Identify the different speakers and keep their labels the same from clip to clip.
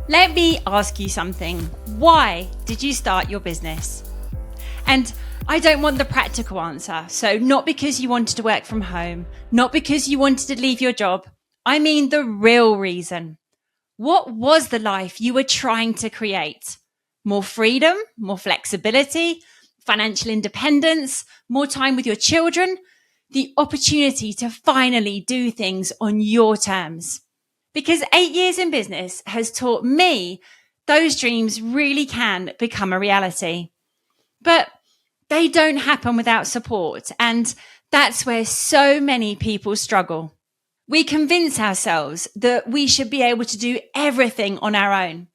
Speaker 1: Let me ask you something. Why did you start your business? And I don't want the practical answer. So not because you wanted to work from home, not because you wanted to leave your job. I mean the real reason. What was the life you were trying to create? More freedom, more flexibility, financial independence, more time with your children, the opportunity to finally do things on your terms. Because 8 years in business has taught me those dreams really can become a reality. But they don't happen without support. And that's where so many people struggle. We convince ourselves that we should be able to do everything on our own.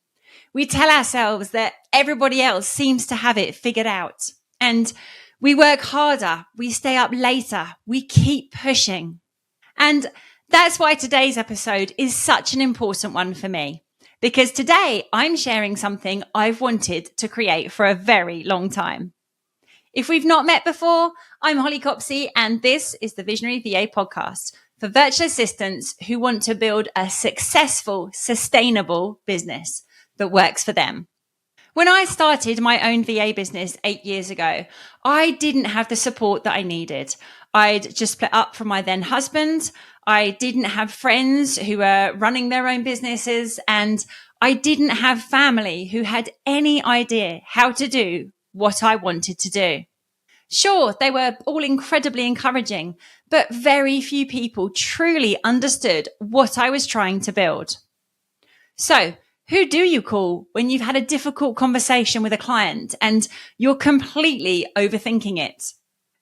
Speaker 1: We tell ourselves that everybody else seems to have it figured out. And we work harder, we stay up later, we keep pushing. And that's why today's episode is such an important one for me. Because today I'm sharing something I've wanted to create for a very long time. If we've not met before, I'm Holly Copsey, and this is the Visionary VA podcast for virtual assistants who want to build a successful, sustainable business that works for them. When I started my own VA business 8 years ago, I didn't have the support that I needed. I'd just split up from my then husband. I didn't have friends who were running their own businesses, and I didn't have family who had any idea how to do what I wanted to do. Sure, they were all incredibly encouraging, but very few people truly understood what I was trying to build. So, who do you call when you've had a difficult conversation with a client and you're completely overthinking it?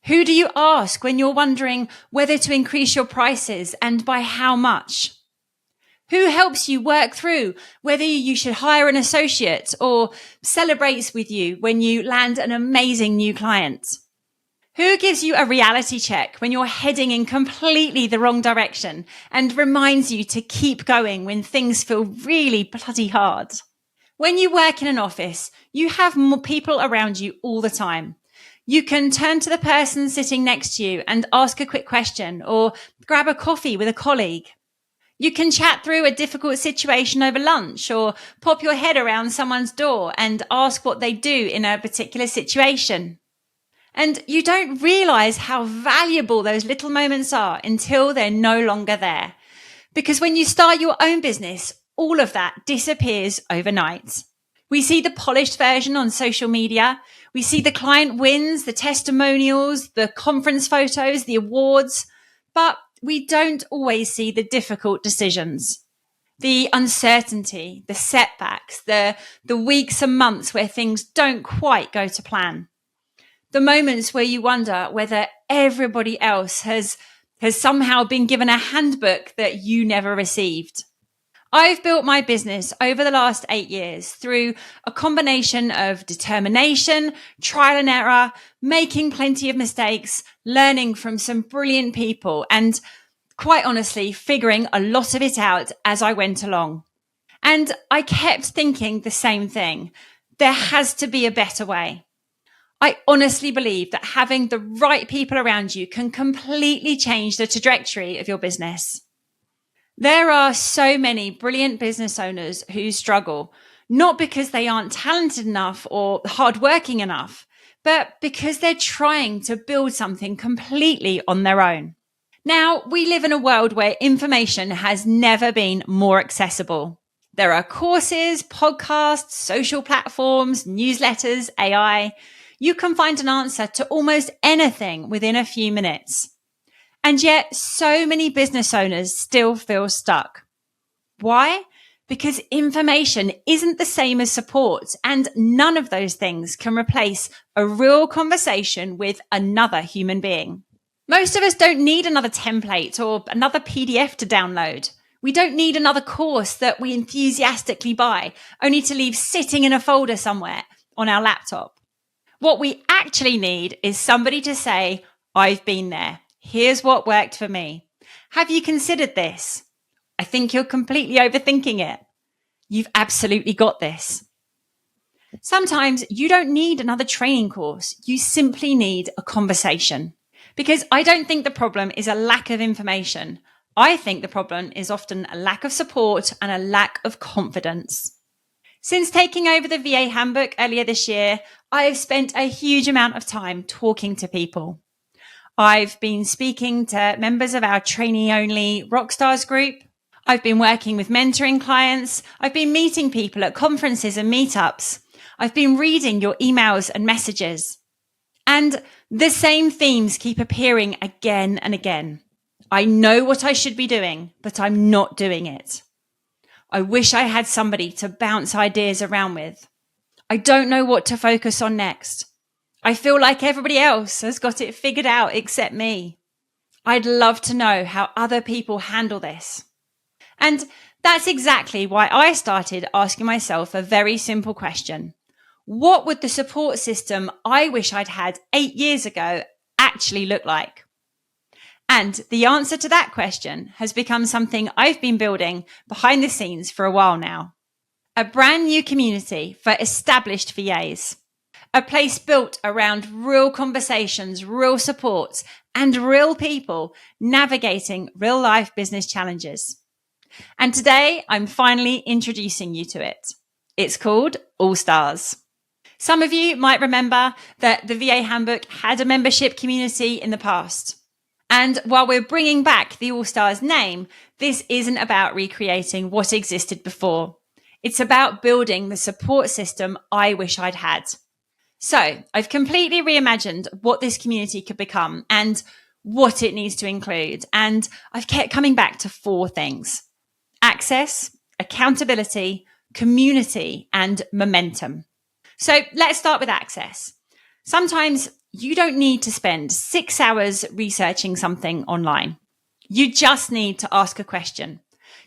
Speaker 1: Who do you ask when you're wondering whether to increase your prices and by how much? Who helps you work through whether you should hire an associate or celebrates with you when you land an amazing new client? Who gives you a reality check when you're heading in completely the wrong direction and reminds you to keep going when things feel really bloody hard? When you work in an office, you have more people around you all the time. You can turn to the person sitting next to you and ask a quick question or grab a coffee with a colleague. You can chat through a difficult situation over lunch or pop your head around someone's door and ask what they do in a particular situation. And you don't realize how valuable those little moments are until they're no longer there. Because when you start your own business, all of that disappears overnight. We see the polished version on social media. We see the client wins, the testimonials, the conference photos, the awards, but we don't always see the difficult decisions, the uncertainty, the setbacks, the weeks and months where things don't quite go to plan. The moments where you wonder whether everybody else has somehow been given a handbook that you never received. I've built my business over the last 8 years through a combination of determination, trial and error, making plenty of mistakes, learning from some brilliant people, and quite honestly, figuring a lot of it out as I went along. And I kept thinking the same thing. There has to be a better way. I honestly believe that having the right people around you can completely change the trajectory of your business. There are so many brilliant business owners who struggle, not because they aren't talented enough or hardworking enough, but because they're trying to build something completely on their own. Now, we live in a world where information has never been more accessible. There are courses, podcasts, social platforms, newsletters, AI. You can find an answer to almost anything within a few minutes. And yet, so many business owners still feel stuck. Why? Because information isn't the same as support, and none of those things can replace a real conversation with another human being. Most of us don't need another template or another PDF to download. We don't need another course that we enthusiastically buy, only to leave sitting in a folder somewhere on our laptop. What we actually need is somebody to say, I've been there. Here's what worked for me. Have you considered this? I think you're completely overthinking it. You've absolutely got this. Sometimes you don't need another training course. You simply need a conversation. Because I don't think the problem is a lack of information. I think the problem is often a lack of support and a lack of confidence. Since taking over the VA handbook earlier this year, I have spent a huge amount of time talking to people. I've been speaking to members of our trainee-only Rockstars group. I've been working with mentoring clients. I've been meeting people at conferences and meetups. I've been reading your emails and messages. And the same themes keep appearing again and again. I know what I should be doing, but I'm not doing it. I wish I had somebody to bounce ideas around with. I don't know what to focus on next. I feel like everybody else has got it figured out except me. I'd love to know how other people handle this. And that's exactly why I started asking myself a very simple question. What would the support system I wish I'd had 8 years ago actually look like? And the answer to that question has become something I've been building behind the scenes for a while now. A brand new community for established VAs. A place built around real conversations, real supports, and real people navigating real life business challenges. And today I'm finally introducing you to it. It's called All Stars. Some of you might remember that the VA Handbook had a membership community in the past. And while we're bringing back the All Stars name, this isn't about recreating what existed before. It's about building the support system I wish I'd had. So I've completely reimagined what this community could become and what it needs to include. And I've kept coming back to 4 things: access, accountability, community, and momentum. So let's start with access. Sometimes you don't need to spend 6 hours researching something online. You just need to ask a question.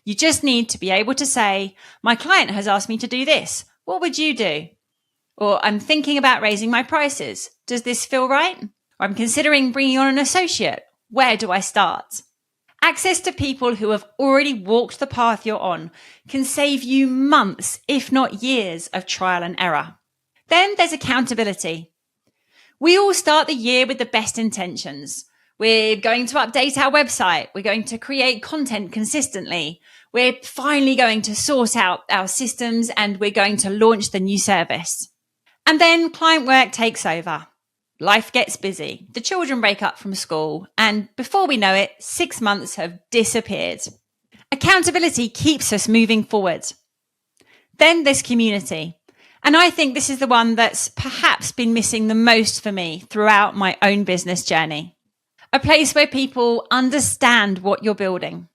Speaker 1: You just need to be able to say, my client has asked me to do this. What would you do? Or I'm thinking about raising my prices. Does this feel right? Or I'm considering bringing on an associate. Where do I start? Access to people who have already walked the path you're on can save you months, if not years, of trial and error. Then there's accountability. We all start the year with the best intentions. We're going to update our website. We're going to create content consistently. We're finally going to sort out our systems and we're going to launch the new service. And then client work takes over. Life gets busy. The children break up from school. And before we know it, 6 months have disappeared. Accountability keeps us moving forward. Then there's community. And I think this is the one that's perhaps been missing the most for me throughout my own business journey. A place where people understand what you're building.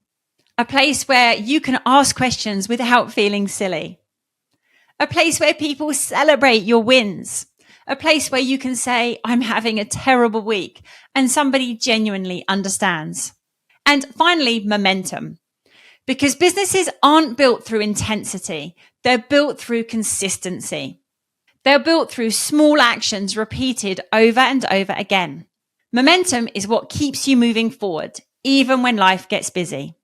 Speaker 1: A place where you can ask questions without feeling silly. A place where people celebrate your wins. A place where you can say, I'm having a terrible week, and somebody genuinely understands. And finally, momentum. Because businesses aren't built through intensity. They're built through consistency. They're built through small actions repeated over and over again. Momentum is what keeps you moving forward, even when life gets busy.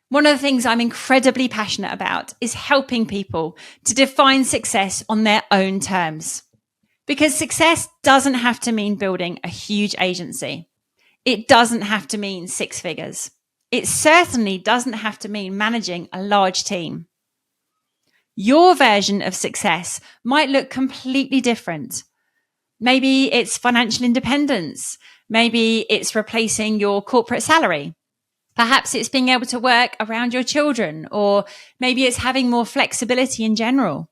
Speaker 1: One of the things I'm incredibly passionate about is helping people to define success on their own terms. Because success doesn't have to mean building a huge agency. It doesn't have to mean 6 figures. It certainly doesn't have to mean managing a large team. Your version of success might look completely different. Maybe it's financial independence. Maybe it's replacing your corporate salary. Perhaps it's being able to work around your children, or maybe it's having more flexibility in general.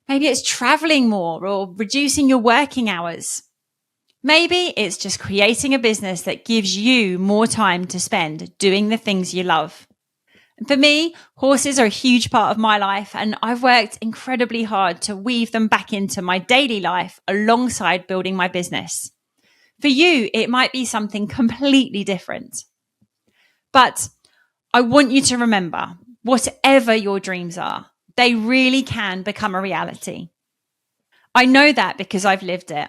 Speaker 1: Maybe it's traveling more or reducing your working hours. Maybe it's just creating a business that gives you more time to spend doing the things you love. For me, horses are a huge part of my life, and I've worked incredibly hard to weave them back into my daily life alongside building my business. For you, it might be something completely different. But I want you to remember, whatever your dreams are, they really can become a reality. I know that because I've lived it.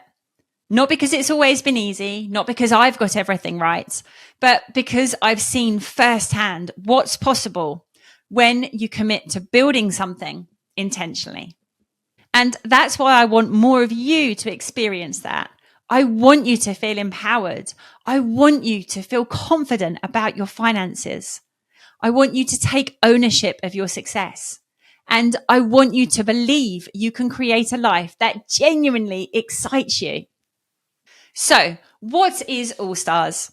Speaker 1: Not because it's always been easy, not because I've got everything right, but because I've seen firsthand what's possible when you commit to building something intentionally. And that's why I want more of you to experience that. I want you to feel empowered. I want you to feel confident about your finances. I want you to take ownership of your success. And I want you to believe you can create a life that genuinely excites you. So, what is All Stars?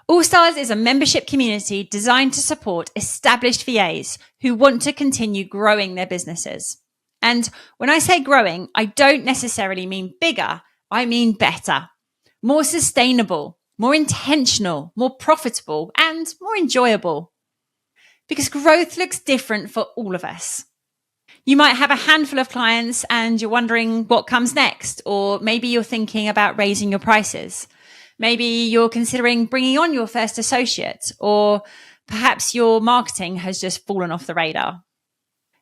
Speaker 1: All Stars is a membership community designed to support established VAs who want to continue growing their businesses. And when I say growing, I don't necessarily mean bigger, I mean better, more sustainable, more intentional, more profitable, and more enjoyable. Because growth looks different for all of us. You might have a handful of clients and you're wondering what comes next, or maybe you're thinking about raising your prices. Maybe you're considering bringing on your first associate, or perhaps your marketing has just fallen off the radar.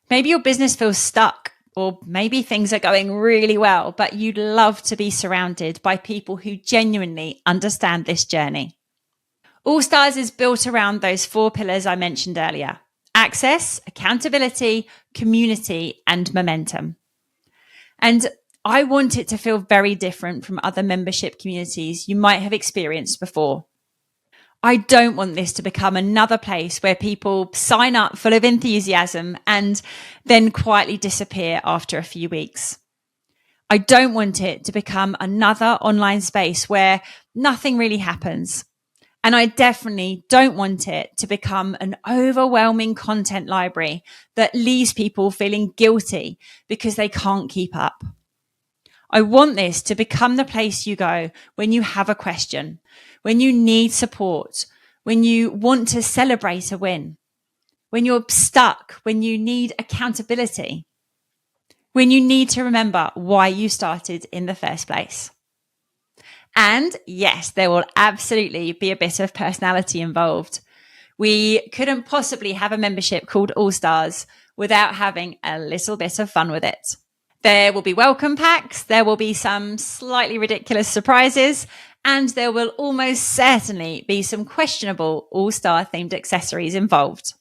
Speaker 1: Maybe your business feels stuck, or maybe things are going really well, but you'd love to be surrounded by people who genuinely understand this journey. All Stars is built around those 4 pillars I mentioned earlier: access, accountability, community, and momentum. And I want it to feel very different from other membership communities you might have experienced before. I don't want this to become another place where people sign up full of enthusiasm and then quietly disappear after a few weeks. I don't want it to become another online space where nothing really happens. And I definitely don't want it to become an overwhelming content library that leaves people feeling guilty because they can't keep up. I want this to become the place you go when you have a question, when you need support, when you want to celebrate a win, when you're stuck, when you need accountability, when you need to remember why you started in the first place. And yes, there will absolutely be a bit of personality involved. We couldn't possibly have a membership called All Stars without having a little bit of fun with it. There will be welcome packs, there will be some slightly ridiculous surprises, and there will almost certainly be some questionable all-star themed accessories involved.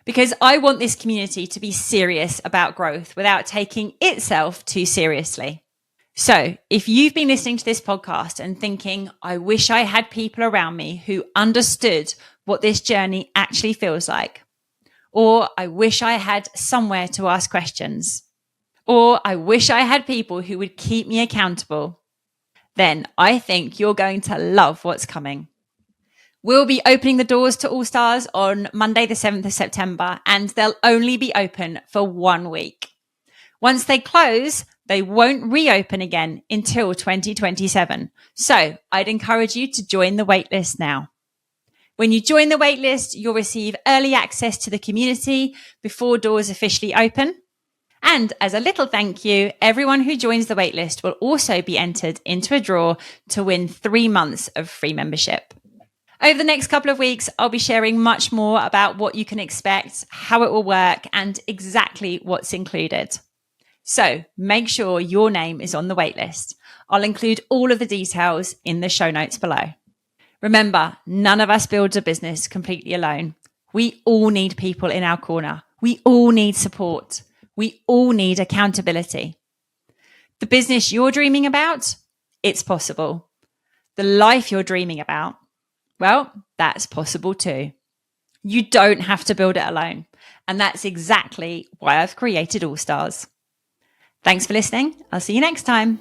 Speaker 1: Because I want this community to be serious about growth without taking itself too seriously. So if you've been listening to this podcast and thinking, I wish I had people around me who understood what this journey actually feels like, or I wish I had somewhere to ask questions, or I wish I had people who would keep me accountable, then I think you're going to love what's coming. We'll be opening the doors to All Stars on Monday, the 7th of September, and they'll only be open for 1 week. Once they close, they won't reopen again until 2027. So I'd encourage you to join the waitlist now. When you join the waitlist, you'll receive early access to the community before doors officially open. And as a little thank you, everyone who joins the waitlist will also be entered into a draw to win 3 months of free membership. Over the next couple of weeks, I'll be sharing much more about what you can expect, how it will work, and exactly what's included. So make sure your name is on the waitlist. I'll include all of the details in the show notes below. Remember, none of us builds a business completely alone. We all need people in our corner. We all need support. We all need accountability. The business you're dreaming about, it's possible. The life you're dreaming about, well, that's possible too. You don't have to build it alone. And that's exactly why I've created All Stars. Thanks for listening. I'll see you next time.